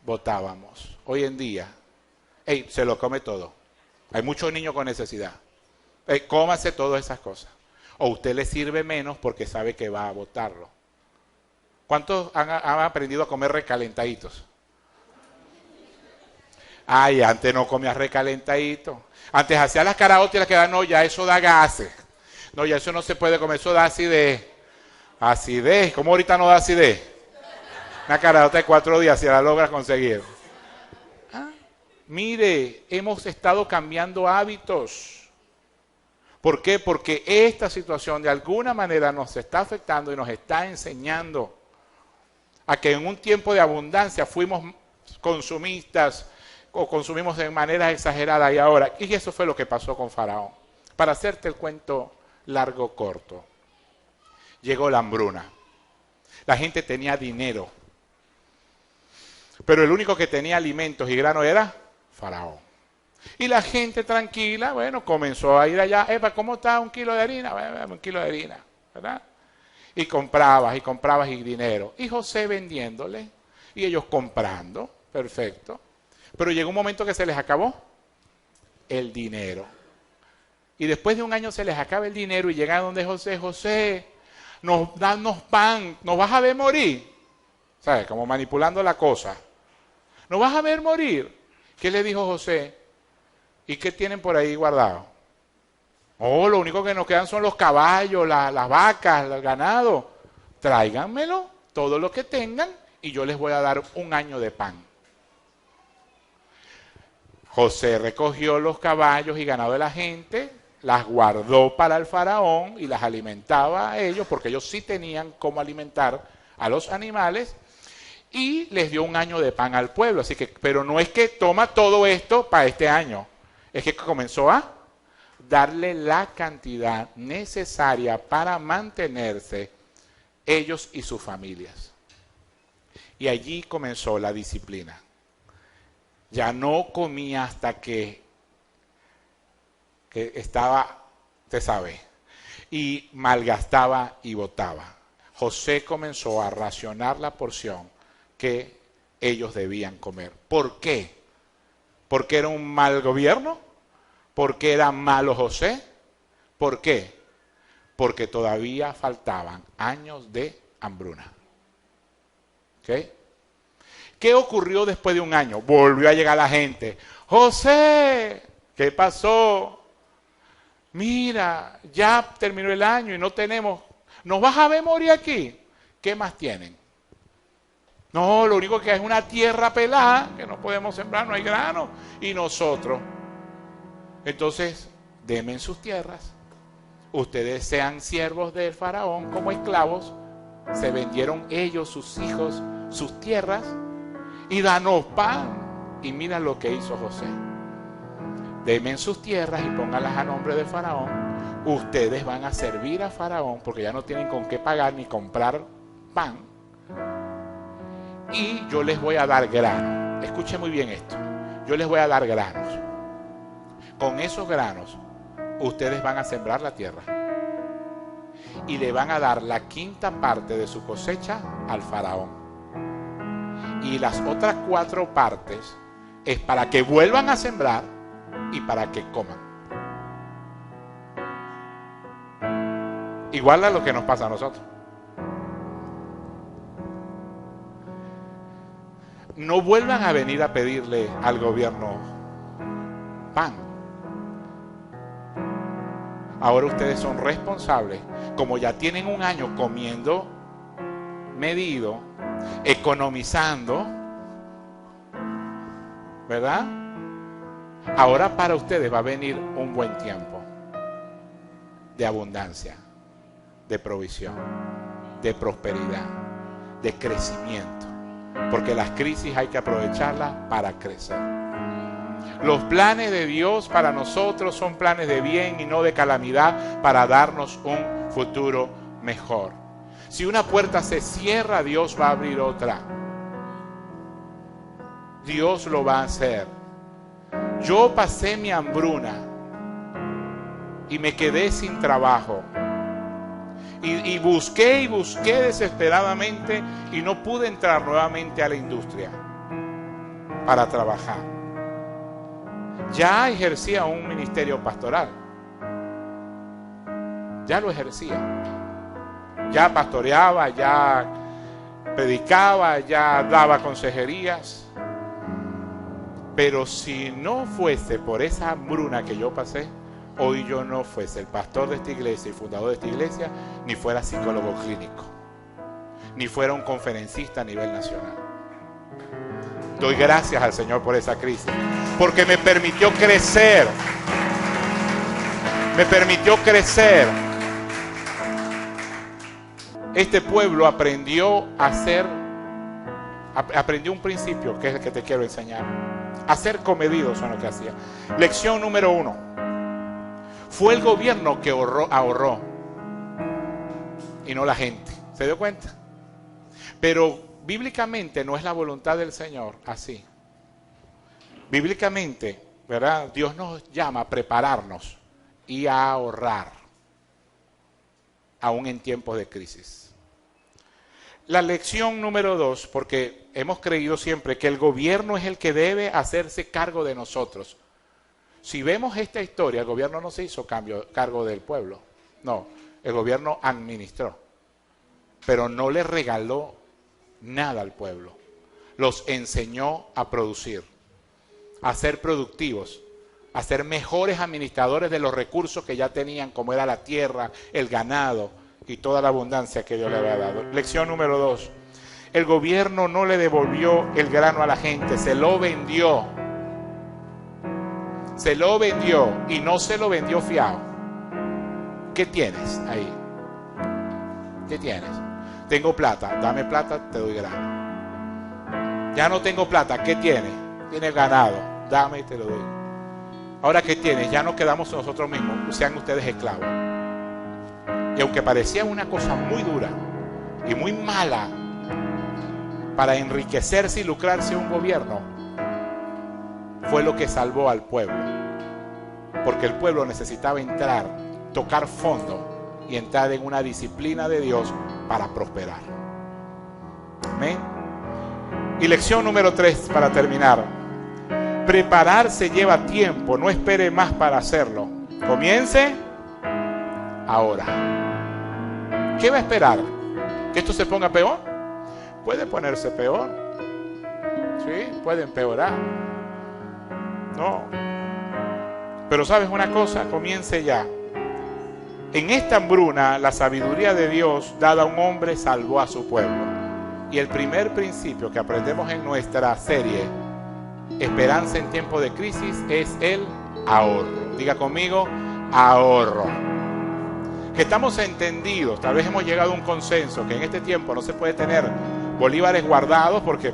botábamos. Hoy en día, se lo come todo. Hay muchos niños con necesidad. Cómase todas esas cosas. O usted le sirve menos porque sabe que va a botarlo. ¿Cuántos han aprendido a comer recalentaditos? Ay, antes no comía recalentadito. Antes hacía las caraotas y las quedaban, no, ya eso da gases. No, ya eso no se puede comer, eso da acidez. Acidez, ¿cómo ahorita no da acidez? Una caraota de 4 días, si la logras conseguir. Mire, hemos estado cambiando hábitos. ¿Por qué? Porque esta situación de alguna manera nos está afectando y nos está enseñando a que en un tiempo de abundancia fuimos consumistas o consumimos de manera exagerada y ahora. Y eso fue lo que pasó con Faraón. Para hacerte el cuento largo corto, llegó la hambruna. La gente tenía dinero, pero el único que tenía alimentos y grano era Faraón. Y la gente tranquila, bueno, comenzó a ir allá. ¿Cómo está un kilo de harina? Bueno, un kilo de harina, ¿verdad? Y comprabas y dinero. Y José vendiéndole y ellos comprando, perfecto. Pero llegó un momento que se les acabó el dinero. Y después de un año se les acaba el dinero y llegan donde José, José, danos pan, nos vas a ver morir. ¿Sabes? Como manipulando la cosa. ¿Nos vas a ver morir? ¿Qué le dijo José? ¿Y qué tienen por ahí guardado? Oh, lo único que nos quedan son los caballos, las vacas, el ganado. Tráiganmelo, todo lo que tengan, y yo les voy a dar un año de pan. José recogió los caballos y ganado de la gente, las guardó para el faraón y las alimentaba a ellos, porque ellos sí tenían cómo alimentar a los animales, y les dio un año de pan al pueblo. Así que, pero no es que toma todo esto para este año, es que comenzó a darle la cantidad necesaria para mantenerse ellos y sus familias. Y allí comenzó la disciplina. Ya no comía hasta que estaba, usted sabe, y malgastaba y botaba. José comenzó a racionar la porción que ellos debían comer. ¿Por qué? ¿Porque era un mal gobierno? ¿Por qué era malo José? ¿Por qué? Porque todavía faltaban años de hambruna. ¿Ok? ¿Qué ocurrió después de un año? Volvió a llegar la gente. José, ¿qué pasó? Mira, ya terminó el año y no tenemos. ¿Nos vas a ver morir aquí? ¿Qué más tienen? No, lo único que hay es una tierra pelada, que no podemos sembrar, no hay grano. Y nosotros. Entonces, denme en sus tierras. Ustedes sean siervos del faraón como esclavos. Se vendieron ellos, sus hijos, sus tierras. Y danos pan. Y mira lo que hizo José. Denme en sus tierras y póngalas a nombre del faraón. Ustedes van a servir a faraón porque ya no tienen con qué pagar ni comprar pan. Y yo les voy a dar grano. Escuche muy bien esto. Yo les voy a dar granos. Con esos granos, ustedes van a sembrar la tierra. Y le van a dar la quinta parte de su cosecha al faraón. Y las otras 4 partes es para que vuelvan a sembrar y para que coman. Igual a lo que nos pasa a nosotros. No vuelvan a venir a pedirle al gobierno pan. Ahora ustedes son responsables, como ya tienen un año comiendo medido, economizando, ¿verdad? Ahora para ustedes va a venir un buen tiempo de abundancia, de provisión, de prosperidad, de crecimiento. Porque las crisis hay que aprovecharlas para crecer. Los planes de Dios para nosotros son planes de bien y no de calamidad, para darnos un futuro mejor. Si una puerta se cierra, Dios va a abrir otra. Dios lo va a hacer. Yo pasé mi hambruna y me quedé sin trabajo. Y busqué desesperadamente y no pude entrar nuevamente a la industria para trabajar. Ya ejercía un ministerio pastoral. Ya lo ejercía. Ya pastoreaba, ya predicaba, ya daba consejerías. Pero si no fuese por esa hambruna que yo pasé, hoy yo no fuese el pastor de esta iglesia y fundador de esta iglesia, ni fuera psicólogo clínico, ni fuera un conferencista a nivel nacional. Doy gracias al Señor por esa crisis, porque me permitió crecer. Me permitió crecer. Este pueblo aprendió un principio que es el que te quiero enseñar. A ser comedidos son lo que hacía. Lección número 1. Fue el gobierno que ahorró y no la gente. ¿Se dio cuenta? Pero bíblicamente no es la voluntad del Señor así. Bíblicamente, ¿verdad? Dios nos llama a prepararnos y a ahorrar, aún en tiempos de crisis. La lección número 2, porque hemos creído siempre que el gobierno es el que debe hacerse cargo de nosotros. Si vemos esta historia, el gobierno no se hizo cargo del pueblo. No, el gobierno administró, pero no le regaló nada al pueblo. Los enseñó a producir, a ser productivos, a ser mejores administradores de los recursos que ya tenían, como era la tierra, el ganado y toda la abundancia que Dios le había dado. Lección número 2. El gobierno no le devolvió el grano a la gente, se lo vendió. Se lo vendió y no se lo vendió fiado. ¿Qué tienes ahí? ¿Qué tienes? Tengo plata, dame plata, te doy grano. Ya no tengo plata, ¿qué tienes? Tienes ganado, dame y te lo doy. Ahora, ¿qué tienes? Ya no quedamos nosotros mismos, sean ustedes esclavos. Y aunque parecía una cosa muy dura y muy mala para enriquecerse y lucrarse un gobierno, fue lo que salvó al pueblo. Porque el pueblo necesitaba entrar, tocar fondo y entrar en una disciplina de Dios para prosperar. Amén. Y lección número 3 para terminar. Prepararse lleva tiempo, no espere más para hacerlo. Comience ahora. ¿Qué va a esperar? ¿Que esto se ponga peor? Puede ponerse peor. Sí, puede empeorar. No. Pero ¿sabes una cosa? Comience ya. En esta hambruna, la sabiduría de Dios dada a un hombre salvó a su pueblo. Y el primer principio que aprendemos en nuestra serie Esperanza en tiempo de crisis es el ahorro. Diga conmigo, ahorro. Que estamos entendidos, tal vez hemos llegado a un consenso que en este tiempo no se puede tener bolívares guardados porque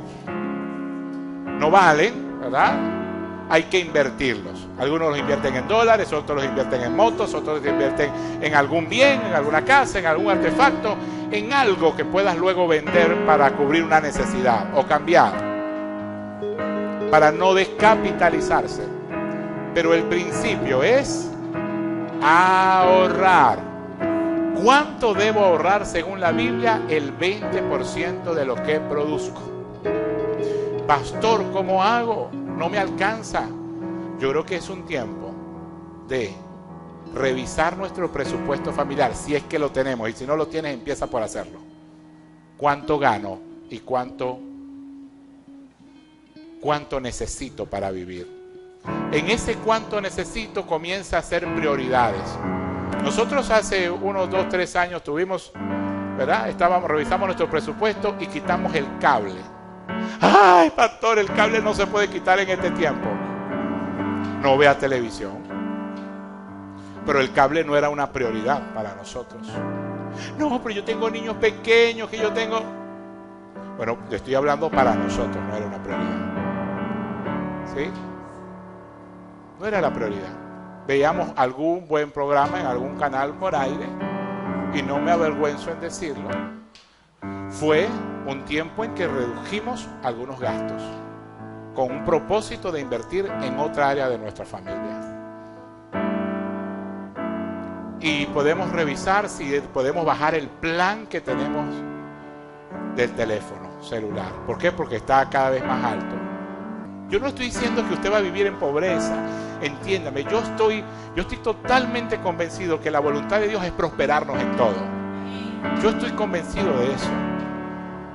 no valen, ¿verdad? Hay que invertirlos. Algunos los invierten en dólares, otros los invierten en motos, otros los invierten en algún bien, en alguna casa, en algún artefacto, en algo que puedas luego vender para cubrir una necesidad o cambiar, para no descapitalizarse. Pero el principio es ahorrar. ¿Cuánto debo ahorrar según la Biblia? El 20% de lo que produzco. Pastor, ¿cómo hago? No me alcanza. Yo creo que es un tiempo de revisar nuestro presupuesto familiar, si es que lo tenemos, y si no lo tienes, empieza por hacerlo. ¿Cuánto gano y cuánto necesito para vivir? En ese cuánto necesito comienza a hacer prioridades. Nosotros hace unos 2, 3 años tuvimos, ¿verdad? Revisamos nuestro presupuesto y quitamos el cable. ¡Ay, pastor, el cable no se puede quitar en este tiempo! no vea televisión. Pero el cable no era una prioridad para nosotros. No, pero yo tengo niños pequeños que yo tengo... Bueno, yo estoy hablando para nosotros, no era una prioridad. ¿Sí? No era la prioridad. Veíamos algún buen programa en algún canal por aire, y no me avergüenzo en decirlo. Fue un tiempo en que redujimos algunos gastos con un propósito de invertir en otra área de nuestra familia. Y podemos revisar si podemos bajar el plan que tenemos del teléfono celular. ¿Por qué? Porque está cada vez más alto. Yo no estoy diciendo que usted va a vivir en pobreza. Entiéndame, yo estoy totalmente convencido que la voluntad de Dios es prosperarnos en todo. Yo estoy convencido de eso.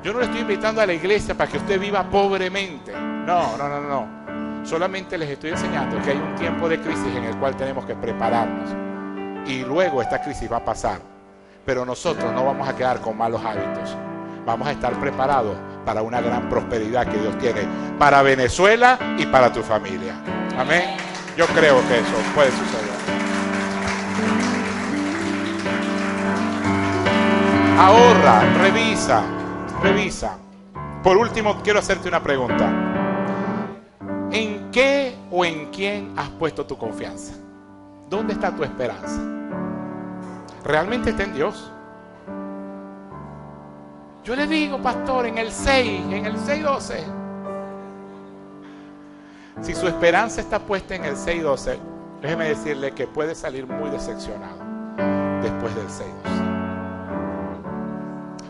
Yo no le estoy invitando a la iglesia para que usted viva pobremente. No. Solamente les estoy enseñando que hay un tiempo de crisis en el cual tenemos que prepararnos. Y luego esta crisis va a pasar. Pero nosotros no vamos a quedar con malos hábitos. Vamos a estar preparados para una gran prosperidad que Dios tiene para Venezuela y para tu familia. Amén. Yo creo que eso puede suceder. Ahorra, revisa. Por último, quiero hacerte una pregunta. ¿En qué o en quién has puesto tu confianza? ¿Dónde está tu esperanza? ¿Realmente está en Dios? Yo le digo, pastor, en el 6:12. Si su esperanza está puesta en el 6:12, déjeme decirle que puede salir muy decepcionado después del 6:12.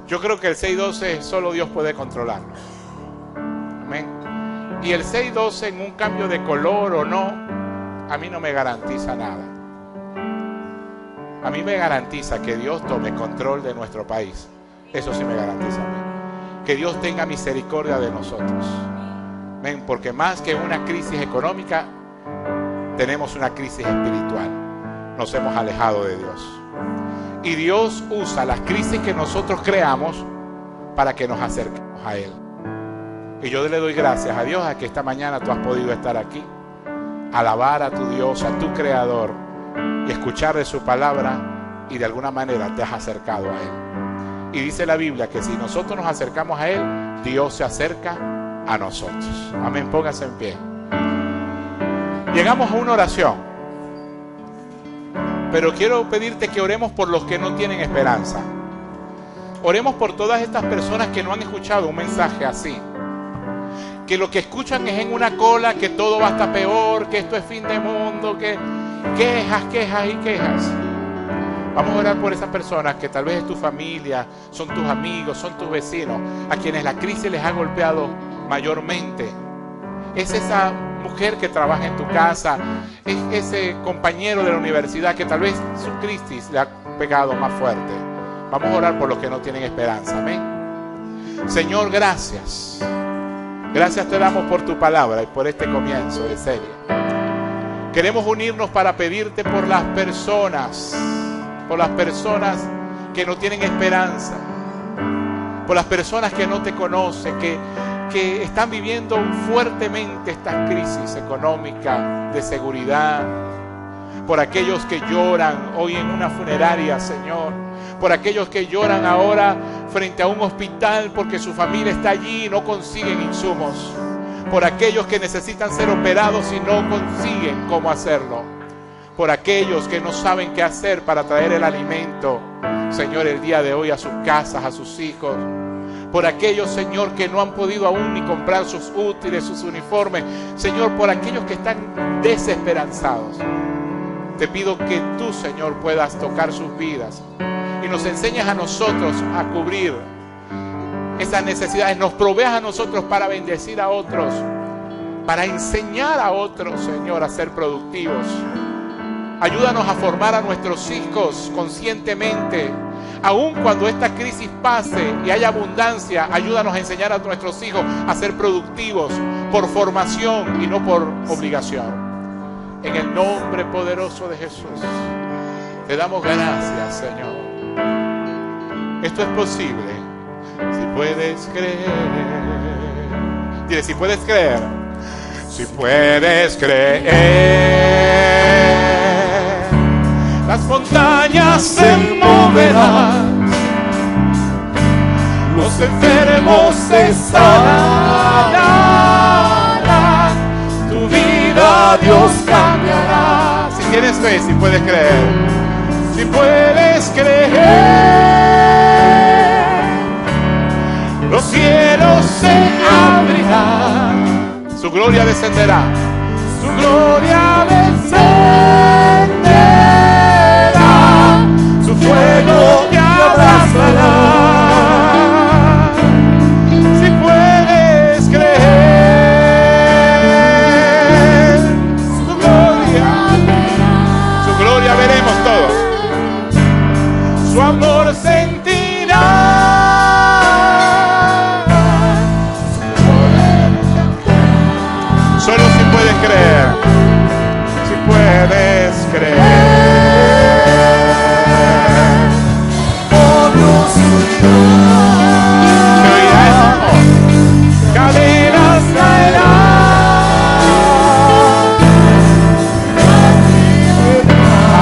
Yo creo que el 6:12 solo Dios puede controlarlo. Amén. Y el 6:12 en un cambio de color o no, a mí no me garantiza nada. A mí me garantiza que Dios tome control de nuestro país. Eso sí me garantiza a mí. Que Dios tenga misericordia de nosotros. Amén. Porque más que una crisis económica, tenemos una crisis espiritual. Nos hemos alejado de Dios. Y Dios usa las crisis que nosotros creamos para que nos acerquemos a Él. Y yo le doy gracias a Dios a que esta mañana tú has podido estar aquí, alabar a tu Dios, a tu Creador, y escuchar de su palabra, y de alguna manera te has acercado a Él. Y dice la Biblia que si nosotros nos acercamos a Él, Dios se acerca a nosotros. Amén, póngase en pie. Llegamos a una oración, pero quiero pedirte que oremos por los que no tienen esperanza. Oremos por todas estas personas que no han escuchado un mensaje así, que lo que escuchan es en una cola, que todo va a estar peor, que esto es fin de mundo, que quejas y quejas. Vamos a orar por esas personas que tal vez es tu familia, son tus amigos, son tus vecinos, a quienes la crisis les ha golpeado mayormente. Es esa mujer que trabaja en tu casa, es ese compañero de la universidad que tal vez su crisis le ha pegado más fuerte. Vamos a orar por los que no tienen esperanza. Amén. Señor, gracias. Gracias te damos por tu palabra y por este comienzo de serie. Queremos unirnos para pedirte por las personas que no tienen esperanza, por las personas que no te conocen, que están viviendo fuertemente esta crisis económica, de seguridad, por aquellos que lloran hoy en una funeraria, Señor, por aquellos que lloran ahora frente a un hospital porque su familia está allí y no consiguen insumos, por aquellos que necesitan ser operados y no consiguen cómo hacerlo, por aquellos que no saben qué hacer para traer el alimento, Señor, el día de hoy a sus casas, a sus hijos, por aquellos, Señor, que no han podido aún ni comprar sus útiles, sus uniformes, Señor, por aquellos que están desesperanzados. Te pido que tú, Señor, puedas tocar sus vidas y nos enseñes a nosotros a cubrir esas necesidades, nos proveas a nosotros para bendecir a otros, para enseñar a otros, Señor, a ser productivos. Ayúdanos a formar a nuestros hijos conscientemente. Aun cuando esta crisis pase y haya abundancia, ayúdanos a enseñar a nuestros hijos a ser productivos por formación y no por obligación. En el nombre poderoso de Jesús, te damos gracias, Señor. Esto es posible si puedes creer. Dile, si puedes creer. Si puedes creer, las montañas se moverán, los enfermos se sanarán, tu vida Dios cambiará. Si tienes fe, si puedes creer, si puedes creer, los cielos se abrirán, su gloria descenderá, su gloria descenderá, su fuego te abrazará. Si puedes creer, su gloria veremos todos, su amor sentirá. Solo si puedes creer, si puedes creer, oh Dios, se oirá ese amor, cadenas caerán,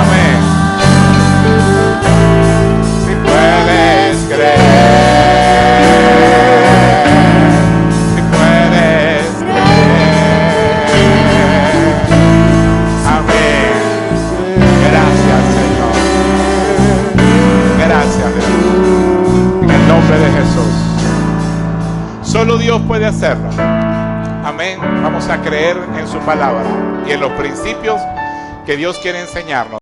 amén. Si puedes creer, si puedes creer, amén. Gracias, Señor. Gracias, Dios. En el nombre de Jesús. Solo Dios puede hacerlo. Amén. Vamos a creer en su palabra y en los principios que Dios quiere enseñarnos.